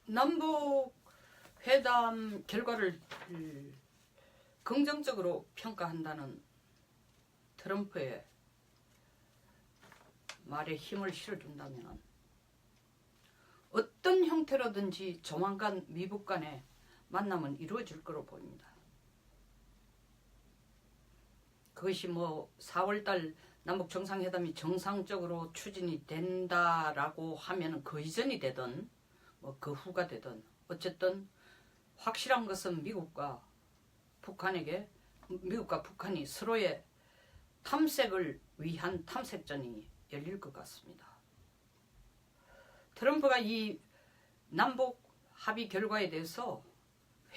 남북 회담 결과를 긍정적으로 평가한다는 트럼프의 말에 힘을 실어준다면 어떤 형태로든지 조만간 미국 간의 만남은 이루어질 거로 보입니다. 그것이 뭐 4월달 남북 정상회담이 정상적으로 추진이 된다라고 하면 그 이전이 되든 뭐 그 후가 되든 어쨌든 확실한 것은 미국과 북한이 서로의 탐색을 위한 탐색전이 열릴 것 같습니다. 트럼프가 이 남북 합의 결과에 대해서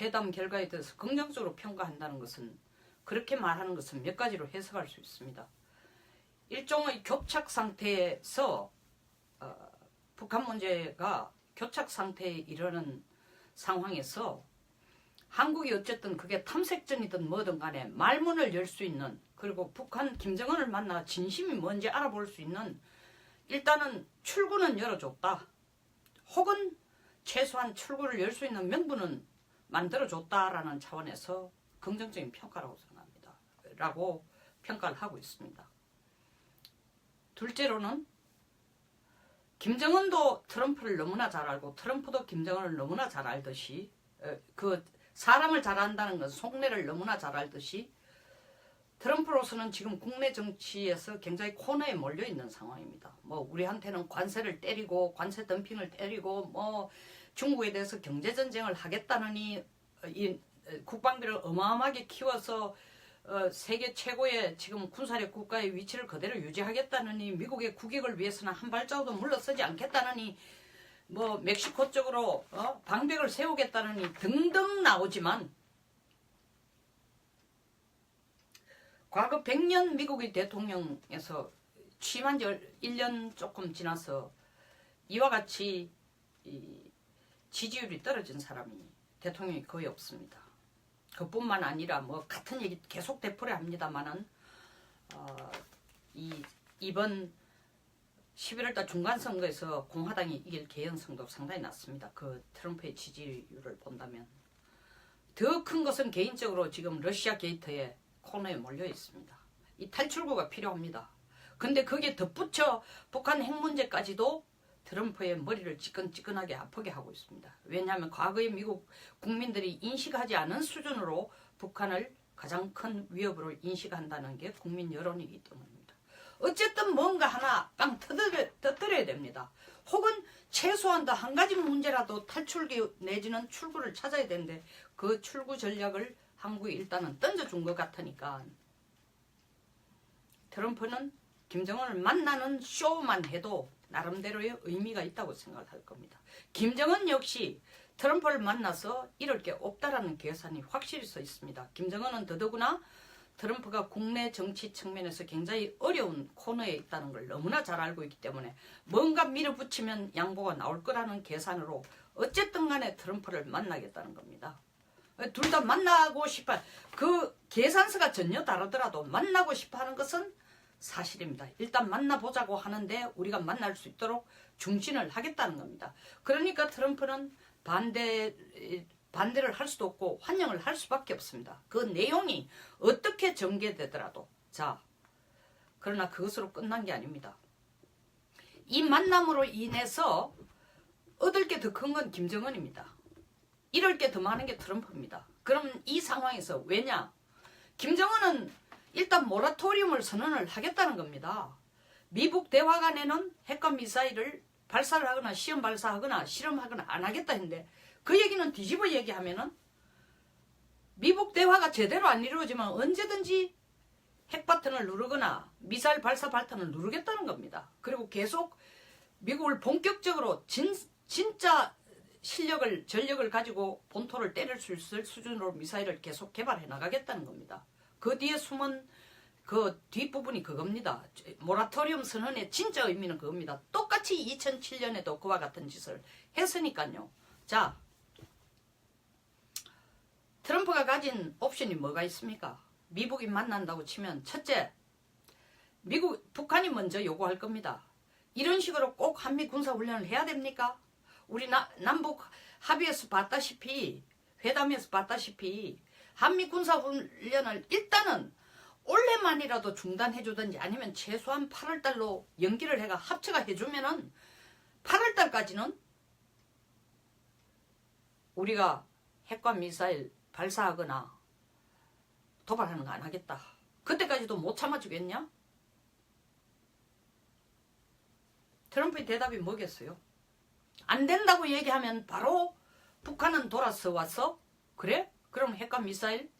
회담 결과에 대해서 긍정적으로 평가한다는 것은 그렇게 말하는 것은 몇 가지로 해석할 수 있습니다. 일종의 교착 상태에서 북한 문제가 교착 상태에 이르는 상황에서 한국이 어쨌든 그게 탐색전이든 뭐든 간에 말문을 열 수 있는, 그리고 북한 김정은을 만나 진심이 뭔지 알아볼 수 있는 일단은 출구는 열어줬다. 혹은 최소한 출구를 열 수 있는 명분은 만들어줬다라는 차원에서 긍정적인 평가라고 생각합니다. 라고 평가를 하고 있습니다. 둘째로는 김정은도 트럼프를 너무나 잘 알고 트럼프도 김정은을 너무나 잘 알듯이 그 사람을 잘 안다는 건 속내를 너무나 잘 알듯이 트럼프로서는 지금 국내 정치에서 굉장히 코너에 몰려 있는 상황입니다. 뭐 우리한테는 관세를 때리고 관세 덤핑을 때리고 뭐 중국에 대해서 경제 전쟁을 하겠다느니 이 국방비를 어마어마하게 키워서 세계 최고의 지금 군사력 국가의 위치를 그대로 유지하겠다느니 미국의 국익을 위해서는 한 발자국도 물러서지 않겠다느니 뭐 멕시코 쪽으로 방벽을 세우겠다느니 등등 나오지만 과거 100년 미국의 대통령에서 취임한 지 1년 조금 지나서 이와 같이 지지율이 떨어진 사람이 대통령이 거의 없습니다. 그뿐만 아니라 뭐 같은 얘기 계속 되풀이 합니다만은 이번 11월달 중간선거에서 공화당이 이길 개연성도 상당히 낮습니다. 그 트럼프의 지지율을 본다면. 더 큰 것은 개인적으로 지금 러시아 게이트에 코너에 몰려 있습니다. 이 탈출구가 필요합니다. 근데 거기에 덧붙여 북한 핵 문제까지도 트럼프의 머리를 찌끈찌끈하게 아프게 하고 있습니다. 왜냐하면 과거에 미국 국민들이 인식하지 않은 수준으로 북한을 가장 큰 위협으로 인식한다는 게 국민 여론이기 때문입니다. 어쨌든 뭔가 하나 빵 터뜨려야 됩니다. 혹은 최소한 더 한 가지 문제라도 탈출기 내지는 출구를 찾아야 되는데 그 출구 전략을 한국이 일단은 던져준 것 같으니까 트럼프는 김정은을 만나는 쇼만 해도 나름대로의 의미가 있다고 생각할 겁니다. 김정은 역시 트럼프를 만나서 이럴 게 없다라는 계산이 확실히 서 있습니다. 김정은은 더더구나 트럼프가 국내 정치 측면에서 굉장히 어려운 코너에 있다는 걸 너무나 잘 알고 있기 때문에 뭔가 밀어붙이면 양보가 나올 거라는 계산으로 어쨌든 간에 트럼프를 만나겠다는 겁니다. 둘 다 만나고 싶어, 그 계산서가 전혀 다르더라도 만나고 싶어 하는 것은 사실입니다. 일단 만나보자고 하는데 우리가 만날 수 있도록 중진을 하겠다는 겁니다. 그러니까 트럼프는 반대를 할 수도 없고 환영을 할 수밖에 없습니다. 그 내용이 어떻게 전개되더라도. 자, 그러나 그것으로 끝난 게 아닙니다. 이 만남으로 인해서 얻을 게 더 큰 건 김정은입니다. 잃을 게 더 많은 게 트럼프입니다. 그럼 이 상황에서 왜냐? 김정은은 일단 모라토리움을 선언을 하겠다는 겁니다. 미북 대화간에는 핵과 미사일을 발사를 하거나 시험 발사하거나 실험하거나 안 하겠다 했는데 그 얘기는 뒤집어 얘기하면은 미북 대화가 제대로 안 이루어지면 언제든지 핵 버튼을 누르거나 미사일 발사 버튼을 누르겠다는 겁니다. 그리고 계속 미국을 본격적으로 진짜 실력을 전력을 가지고 본토를 때릴 수 있을 수준으로 미사일을 계속 개발해 나가겠다는 겁니다. 그 뒤에 숨은 그 뒷부분이 그겁니다. 모라토리움 선언의 진짜 의미는 그겁니다. 똑같이 2007년에도 그와 같은 짓을 했으니까요. 자, 트럼프가 가진 옵션이 뭐가 있습니까? 미국이 만난다고 치면 첫째, 북한이 먼저 요구할 겁니다. 이런 식으로 꼭 한미 군사훈련을 해야 됩니까? 우리 남북 합의에서 봤다시피 회담에서 봤다시피 한미 군사훈련을 일단은 올해만이라도 중단해주든지 아니면 최소한 8월달로 연기를 해가 합체가 해주면은 8월달까지는 우리가 핵과 미사일 발사하거나 도발하는 거 안 하겠다. 그때까지도 못 참아주겠냐? 트럼프의 대답이 뭐겠어요? 안 된다고 얘기하면 바로 북한은 돌아서 와서 그래? 그럼 핵과 미사일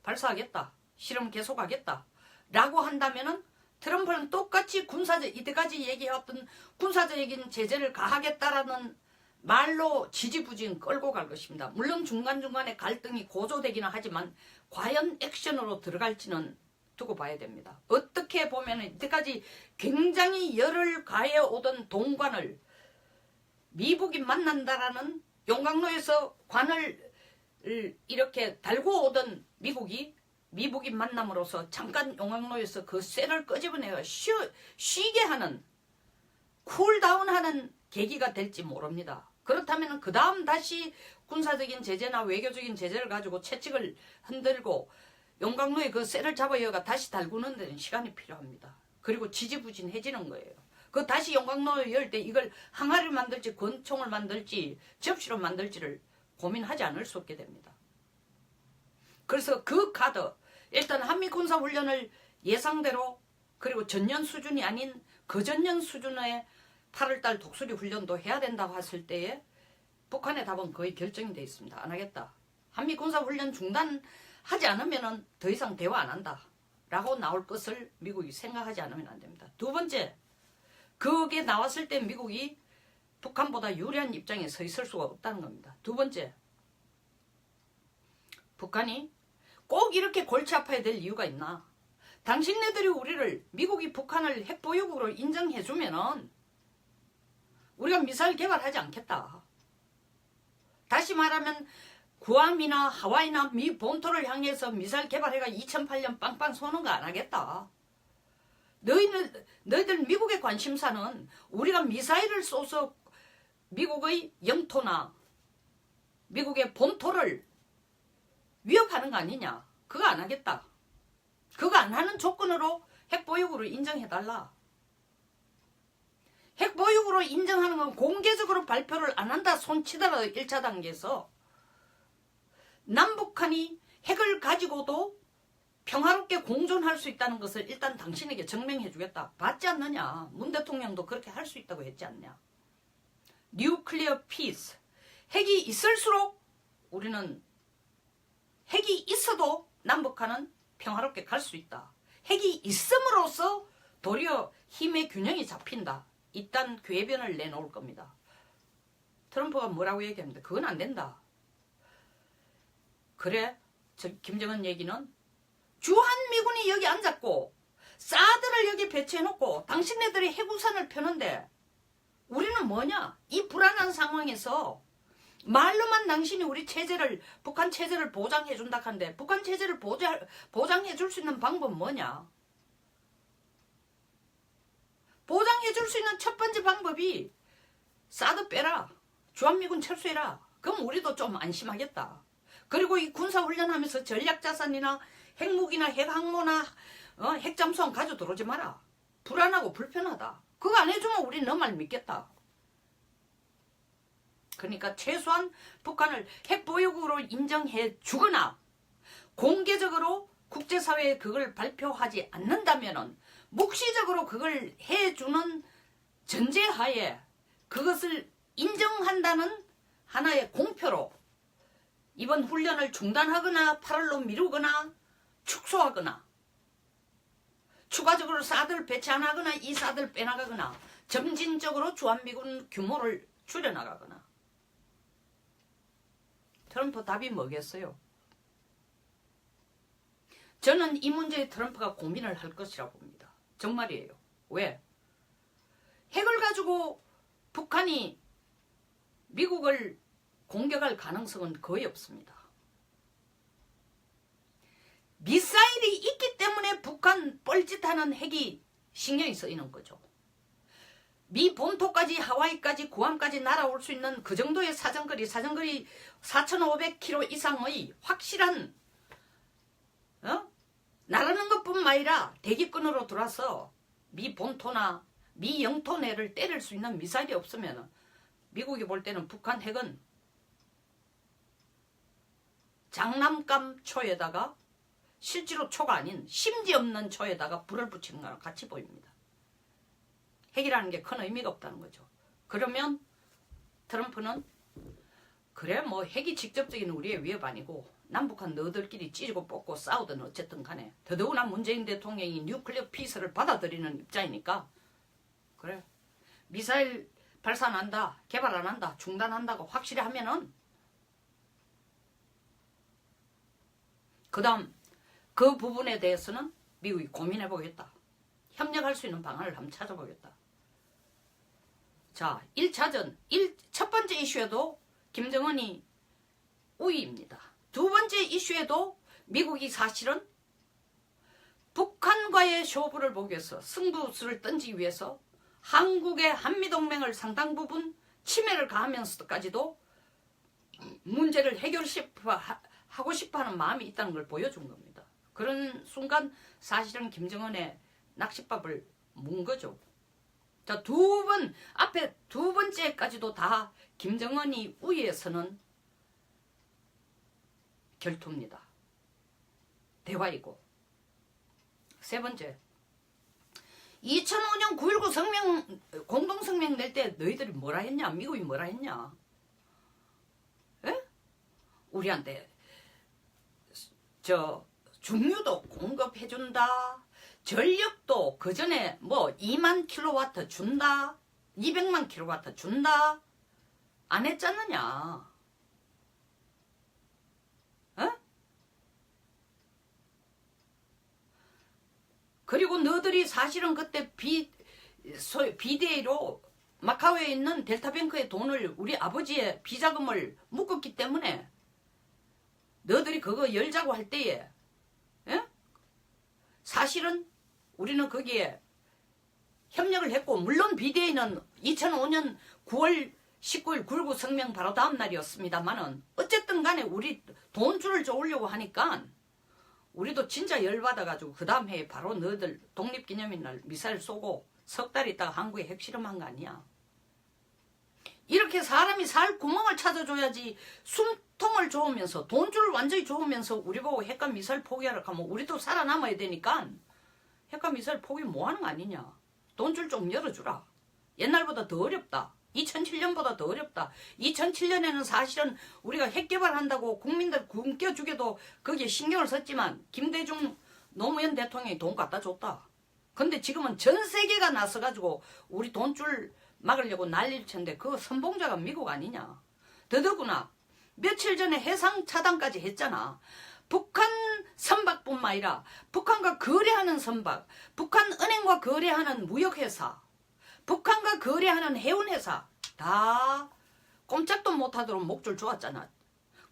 발사하겠다. 실험 계속하겠다. 라고 한다면은 트럼프는 똑같이 이때까지 얘기해왔던 군사적인 제재를 가하겠다라는 말로 지지부진 끌고 갈 것입니다. 물론 중간중간에 갈등이 고조되기는 하지만 과연 액션으로 들어갈지는 두고 봐야 됩니다. 어떻게 보면 이때까지 굉장히 열을 가해 오던 동관을 미국이 만난다라는 용광로에서 관을 이렇게 달고 오던 미국이 만남으로써 잠깐 용광로에서 그 쇠를 끄집어내어 쉬게 하는 쿨다운하는 계기가 될지 모릅니다. 그렇다면 그 다음 다시 군사적인 제재나 외교적인 제재를 가지고 채찍을 흔들고 용광로에 그 쇠를 잡아여가 다시 달구는 데는 시간이 필요합니다. 그리고 지지부진해지는 거예요. 그 다시 용광로 열 때 이걸 항아리를 만들지 권총을 만들지 접시로 만들지를 고민하지 않을 수 없게 됩니다. 그래서 그 카드 일단 한미 군사훈련을 예상대로 그리고 전년 수준이 아닌 그전년 수준의 8월달 독수리 훈련도 해야 된다고 했을 때에 북한의 답은 거의 결정이 되어 있습니다. 안 하겠다. 한미 군사훈련 중단하지 않으면 더 이상 대화 안 한다. 라고 나올 것을 미국이 생각하지 않으면 안 됩니다. 두 번째, 그게 나왔을 때 미국이 북한보다 유리한 입장에 서 있을 수가 없다는 겁니다. 두 번째, 북한이 꼭 이렇게 골치 아파야 될 이유가 있나? 당신네들이 미국이 북한을 핵보유국으로 인정해주면은 우리가 미사일 개발하지 않겠다. 다시 말하면 구암이나 하와이나 미 본토를 향해서 미사일 개발해가 2008년 빵빵 쏘는 거 안 하겠다. 너희들 미국의 관심사는 우리가 미사일을 쏘서 미국의 영토나 미국의 본토를 위협하는 거 아니냐. 그거 안 하겠다. 그거 안 하는 조건으로 핵보유국으로 인정해달라. 핵보유국으로 인정하는 건 공개적으로 발표를 안 한다 손치더라도 1차 단계에서 남북한이 핵을 가지고도 평화롭게 공존할 수 있다는 것을 일단 당신에게 증명해 주겠다. 받지 않느냐. 문 대통령도 그렇게 할 수 있다고 했지 않냐. 뉴클리어 피스. 핵이 있을수록 우리는 핵이 있어도 남북한은 평화롭게 갈 수 있다. 핵이 있음으로써 도리어 힘의 균형이 잡힌다. 이딴 궤변을 내놓을 겁니다. 트럼프가 뭐라고 얘기합니다. 그건 안 된다. 그래, 김정은 얘기는 주한미군이 여기 앉았고 사드를 여기 배치해놓고 당신네들이 해구산을 펴는데 우리는 뭐냐? 이 불안한 상황에서 말로만 당신이 우리 체제를 북한 체제를 보장해준다 한데 북한 체제를 보장해줄 수 있는 방법은 뭐냐? 보장해줄 수 있는 첫 번째 방법이 사드 빼라. 주한미군 철수해라. 그럼 우리도 좀 안심하겠다. 그리고 이 군사훈련하면서 전략자산이나 핵무기나 핵항모나 핵잠수함 가지고 들어오지 마라. 불안하고 불편하다. 그거 안 해주면 우리 너 말 믿겠다. 그러니까 최소한 북한을 핵보유국으로 인정해 주거나 공개적으로 국제사회에 그걸 발표하지 않는다면 묵시적으로 그걸 해주는 전제하에 그것을 인정한다는 하나의 공표로 이번 훈련을 중단하거나 8월로 미루거나 축소하거나 추가적으로 사드를 배치 안 하거나 이 사드를 빼나가거나 점진적으로 주한미군 규모를 줄여나가거나. 트럼프 답이 뭐겠어요? 저는 이 문제에 트럼프가 고민을 할 것이라고 봅니다. 정말이에요. 왜? 핵을 가지고 북한이 미국을 공격할 가능성은 거의 없습니다. 미사일이 있기 때문에 북한 뻘짓하는 핵이 신경이 쓰이는 거죠. 미 본토까지 하와이까지 구암까지 날아올 수 있는 그 정도의 사정거리 4,500km 이상의 확실한 날아는 것뿐만 아니라 대기권으로 들어와서 미 본토나 미 영토 내를 때릴 수 있는 미사일이 없으면 미국이 볼 때는 북한 핵은 장난감 초에다가 실제로 초가 아닌 심지 없는 초에다가 불을 붙이는 거랑 같이 보입니다. 핵이라는 게 큰 의미가 없다는 거죠. 그러면 트럼프는 그래 뭐 핵이 직접적인 우리의 위협 아니고 남북한 너희들끼리 찌르고 뽑고 싸우든 어쨌든 간에 더더구나 문재인 대통령이 뉴클리어 피스를 받아들이는 입장이니까 그래 미사일 발사 안 한다 개발 안 한다 중단한다고 확실히 하면은 그 다음 그 부분에 대해서는 미국이 고민해 보겠다. 협력할 수 있는 방안을 한번 찾아보겠다. 자, 1차전 첫 번째 이슈에도 김정은이 우위입니다. 두 번째 이슈에도 미국이 사실은 북한과의 쇼부를 보기 위해서 승부수를 던지기 위해서 한국의 한미동맹을 상당 부분 침해를 가하면서까지도 문제를 해결하고 싶어하는 마음이 있다는 걸 보여준 겁니다. 그런 순간 사실은 김정은의 낚싯밥을 문 거죠. 자, 앞에 두 번째까지도 다 김정은이 우위에서는 결투입니다. 대화이고. 세 번째, 2005년 9.19 공동성명 낼 때 너희들이 뭐라 했냐? 미국이 뭐라 했냐? 에? 우리한테 중유도 공급해준다. 전력도 그 전에 뭐 2만 킬로와트 준다. 200만 킬로와트 준다. 안 했잖느냐. 어? 그리고 너희들이 사실은 그때 비대위로 마카오에 있는 델타뱅크의 돈을 우리 아버지의 비자금을 묶었기 때문에 너희들이 그거 열자고 할 때에 사실은 우리는 거기에 협력을 했고 물론 비대위는 2005년 9월 19일 9.19 성명 바로 다음 날이었습니다만은 어쨌든 간에 우리 돈줄을 쪼으려고 하니까 우리도 진짜 열받아가지고 그 다음 해에 바로 너희들 독립기념일날 미사일 쏘고 석 달 있다가 한국에 핵실험한 거 아니야. 이렇게 사람이 살 구멍을 찾아줘야지. 숨통을 줘오면서 돈줄을 완전히 줘오면서 우리 보고 핵과 미사일 포기하라 하면 우리도 살아남아야 되니까 핵과 미사일 포기 뭐하는 거 아니냐. 돈줄 좀 열어주라. 옛날보다 더 어렵다. 2007년보다 더 어렵다. 2007년에는 사실은 우리가 핵 개발한다고 국민들 굶겨 죽여도 거기에 신경을 썼지만 김대중 노무현 대통령이 돈 갖다 줬다. 근데 지금은 전 세계가 나서가지고 우리 돈줄 막으려고 난리를 쳤는데 그 선봉자가 미국 아니냐. 더더구나 며칠 전에 해상 차단까지 했잖아. 북한 선박뿐만 아니라 북한과 거래하는 선박, 북한 은행과 거래하는 무역회사, 북한과 거래하는 해운회사 다 꼼짝도 못하도록 목줄 좋았잖아.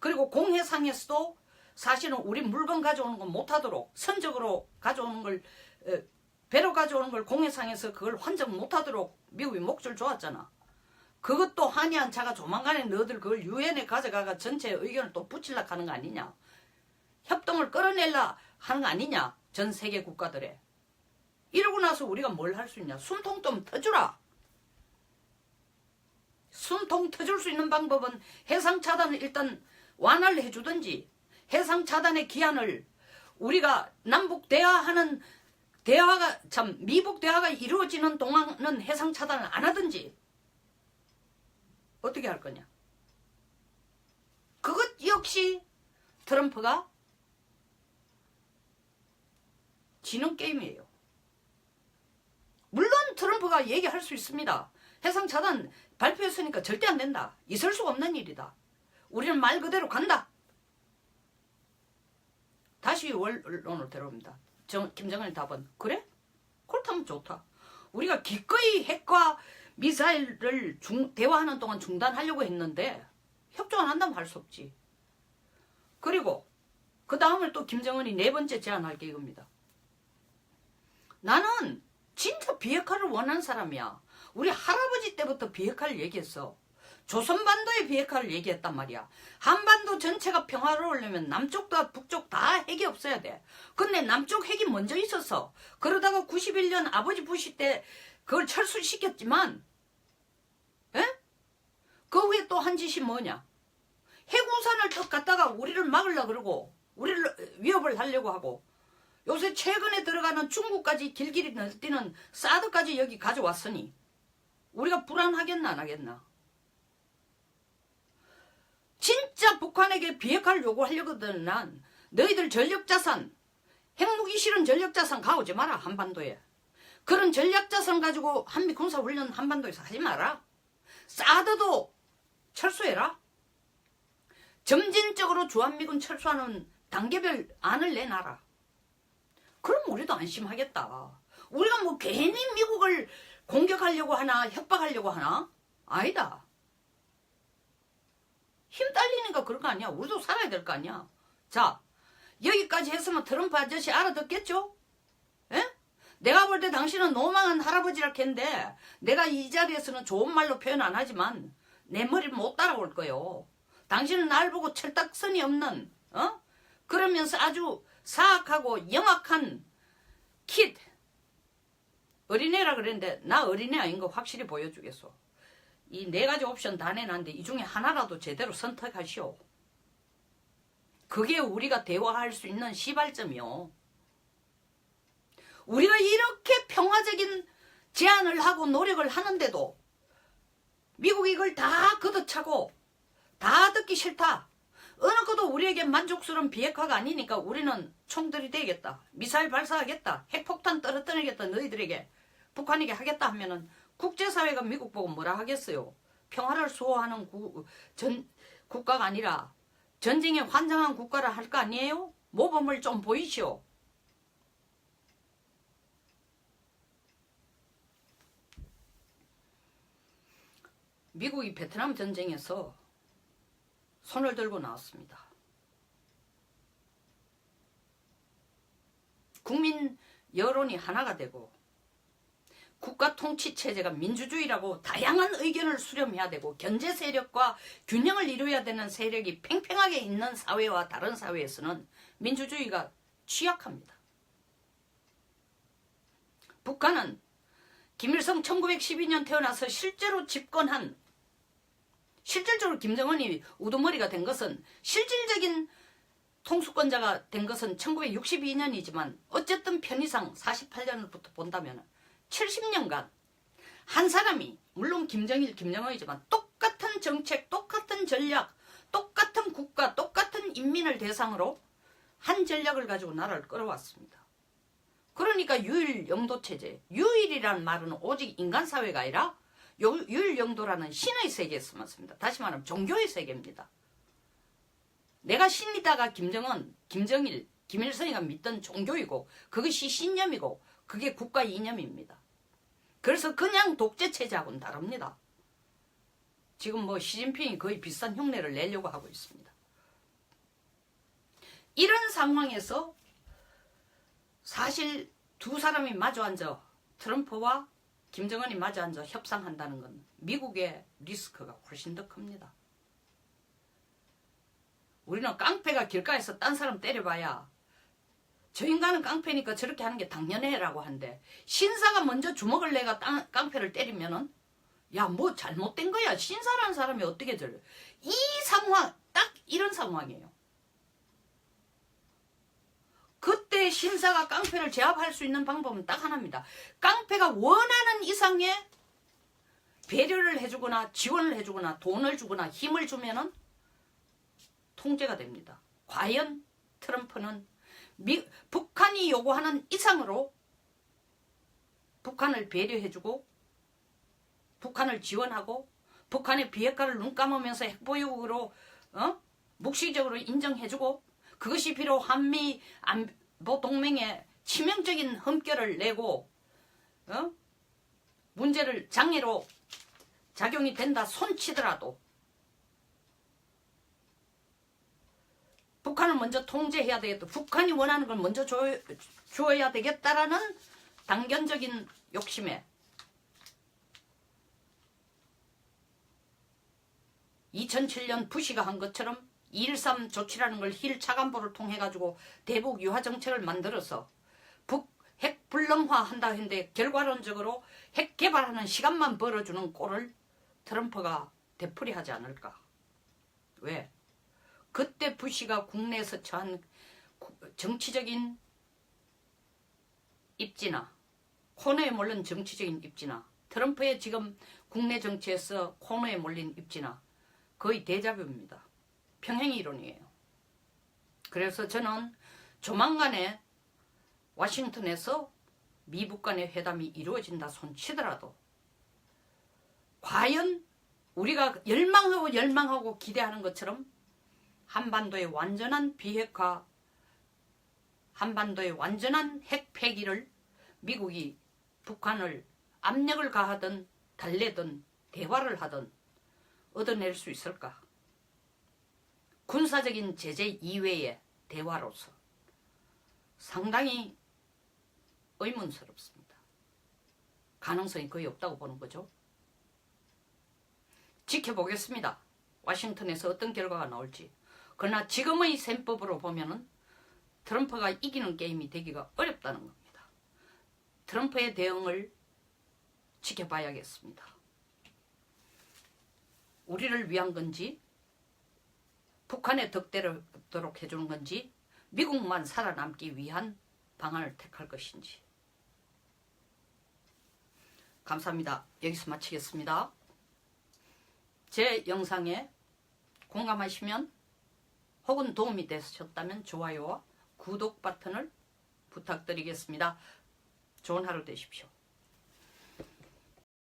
그리고 공해상에서도 사실은 우리 물건 가져오는 건 못하도록 선적으로 가져오는 걸 배로 가져오는 걸 공해상에서 그걸 환적 못하도록 미국이 목줄 좋았잖아. 그것도 한의한 차가 조만간에 너희들 그걸 유엔에 가져가가 전체 의견을 또 붙이려고 하는 거 아니냐. 협동을 끌어내려 하는 거 아니냐. 전 세계 국가들에. 이러고 나서 우리가 뭘 할 수 있냐. 숨통 좀 터주라. 숨통 터줄 수 있는 방법은 해상차단을 일단 완화를 해주든지 해상차단의 기한을 우리가 남북 대화하는 미북 대화가 이루어지는 동안은 해상차단을 안 하든지 어떻게 할 거냐. 그것 역시 트럼프가 지는 게임이에요. 물론 트럼프가 얘기할 수 있습니다. 해상차단 발표했으니까 절대 안 된다. 있을 수 없는 일이다. 우리는 말 그대로 간다. 다시 원론으로 들어옵니다. 김정은의 답은 그래? 그렇다면 좋다. 우리가 기꺼이 핵과 미사일을 대화하는 동안 중단하려고 했는데 협조 안 한다면 할 수 없지. 그리고 그 다음을 또 김정은이 네 번째 제안할 게 이겁니다. 나는 진짜 비핵화를 원하는 사람이야. 우리 할아버지 때부터 비핵화를 얘기했어. 조선반도의 비핵화를 얘기했단 말이야. 한반도 전체가 평화로우려면 남쪽과 북쪽 다 핵이 없어야 돼. 근데 남쪽 핵이 먼저 있었어. 그러다가 91년 아버지 부시 때 그걸 철수시켰지만, 에? 그 후에 또 한 짓이 뭐냐? 해군산을 또 갖다가 우리를 막으려고 그러고, 우리를 위협을 하려고 하고, 요새 최근에 들어가는 중국까지 길길이 날뛰는 사드까지 여기 가져왔으니, 우리가 불안하겠나 안 하겠나? 진짜 북한에게 비핵화를 요구하려거든. 난 너희들 전력자산, 핵무기 실은 전력자산 가오지 마라. 한반도에. 그런 전략자산 가지고 한미 군사훈련 한반도에서 하지 마라. 사드도 철수해라. 점진적으로 주한미군 철수하는 단계별 안을 내놔라. 그럼 우리도 안심하겠다. 우리가 뭐 괜히 미국을 공격하려고 하나 협박하려고 하나? 아니다. 힘 딸리니까 그런 거 아니야. 우리도 살아야 될 거 아니야. 자, 여기까지 했으면 트럼프 아저씨 알아듣겠죠? 에? 내가 볼 때 당신은 노망한 할아버지라 했는데 내가 이 자리에서는 좋은 말로 표현 안 하지만 내 머리를 못 따라올 거요. 당신은 날 보고 철딱선이 없는 그러면서 아주 사악하고 영악한 킷 어린애라 그랬는데 나 어린애 아닌 거 확실히 보여주겠어. 이 4가지 옵션 다 내놨는데 이 중에 하나라도 제대로 선택하시오. 그게 우리가 대화할 수 있는 시발점이요. 우리가 이렇게 평화적인 제안을 하고 노력을 하는데도 미국이 이걸 다 걷어차고 다 듣기 싫다. 어느 것도 우리에게 만족스러운 비핵화가 아니니까 우리는 총들이 되겠다. 미사일 발사하겠다. 핵폭탄 떨어뜨리겠다. 너희들에게 북한에게 하겠다 하면은 국제사회가 미국 보고 뭐라 하겠어요. 평화를 수호하는 국가가 아니라 전쟁에 환장한 국가라 할 거 아니에요? 모범을 좀 보이시오. 미국이 베트남 전쟁에서 손을 들고 나왔습니다. 국민 여론이 하나가 되고 국가 통치 체제가 민주주의라고 다양한 의견을 수렴해야 되고 견제 세력과 균형을 이루어야 되는 세력이 팽팽하게 있는 사회와 다른 사회에서는 민주주의가 취약합니다. 북한은 김일성 1912년 태어나서 실질적으로 김정은이 우두머리가 된 것은 실질적인 통수권자가 된 것은 1962년이지만 어쨌든 편의상 48년부터 본다면 70년간 한 사람이 물론 김정일, 김정은이지만 똑같은 정책, 똑같은 전략, 똑같은 국가, 똑같은 인민을 대상으로 한 전략을 가지고 나라를 끌어왔습니다. 그러니까 유일영도체제, 유일이라는 말은 오직 인간사회가 아니라 유일영도라는 신의 세계에 쓰였습니다. 다시 말하면 종교의 세계입니다. 내가 신이다가 김정은, 김정일, 김일성이가 믿던 종교이고 그것이 신념이고 그게 국가 이념입니다. 그래서 그냥 독재체제하고는 다릅니다. 지금 뭐 시진핑이 거의 비슷한 흉내를 내려고 하고 있습니다. 이런 상황에서 사실 두 사람이 마주 앉아 트럼프와 김정은이 마주 앉아 협상한다는 건 미국의 리스크가 훨씬 더 큽니다. 우리는 깡패가 길가에서 딴 사람 때려봐야 저 인간은 깡패니까 저렇게 하는 게 당연해라고 하는데 신사가 먼저 주먹을 내가 깡패를 때리면은 야 뭐 잘못된 거야. 신사라는 사람이 어떻게 저래. 이 상황 딱 이런 상황이에요. 그때 신사가 깡패를 제압할 수 있는 방법은 딱 하나입니다. 깡패가 원하는 이상의 배려를 해주거나 지원을 해주거나 돈을 주거나 힘을 주면은 통제가 됩니다. 과연 트럼프는 북한이 요구하는 이상으로 북한을 배려해주고 북한을 지원하고 북한의 비핵화를 눈 감으면서 핵보유국으로 묵시적으로 인정해주고 그것이 비록 한미 안보 동맹에 치명적인 흠결을 내고 문제를 장애로 작용이 된다 손치더라도 북한을 먼저 통제해야 되겠다. 북한이 원하는 걸 먼저 줘야 되겠다라는 단견적인 욕심에 2007년 부시가 한 것처럼 2.13 조치라는 걸 힐 차관보를 통해 가지고 대북 유화 정책을 만들어서 핵 불능화 한다 했는데 결과론적으로 핵 개발하는 시간만 벌어주는 꼴을 트럼프가 되풀이하지 않을까. 왜? 그때 부시가 국내에서 처한 정치적인 입지나 코너에 몰린 정치적인 입지나 트럼프의 지금 국내 정치에서 코너에 몰린 입지나 거의 대자뷰입니다. 평행 이론이에요. 그래서 저는 조만간에 워싱턴에서 미북 간의 회담이 이루어진다 손치더라도 과연 우리가 열망하고 기대하는 것처럼 한반도의 완전한 비핵화, 한반도의 완전한 핵 폐기를 미국이 북한을 압력을 가하든 달래든 대화를 하든 얻어낼 수 있을까? 군사적인 제재 이외의 대화로서 상당히 의문스럽습니다. 가능성이 거의 없다고 보는 거죠. 지켜보겠습니다. 워싱턴에서 어떤 결과가 나올지. 그러나 지금의 셈법으로 보면은 트럼프가 이기는 게임이 되기가 어렵다는 겁니다. 트럼프의 대응을 지켜봐야겠습니다. 우리를 위한 건지 북한의 덕대를 얻도록 해주는 건지 미국만 살아남기 위한 방안을 택할 것인지. 감사합니다. 여기서 마치겠습니다. 제 영상에 공감하시면 혹은 도움이 되셨다면 좋아요와 구독 버튼을 부탁드리겠습니다. 좋은 하루 되십시오.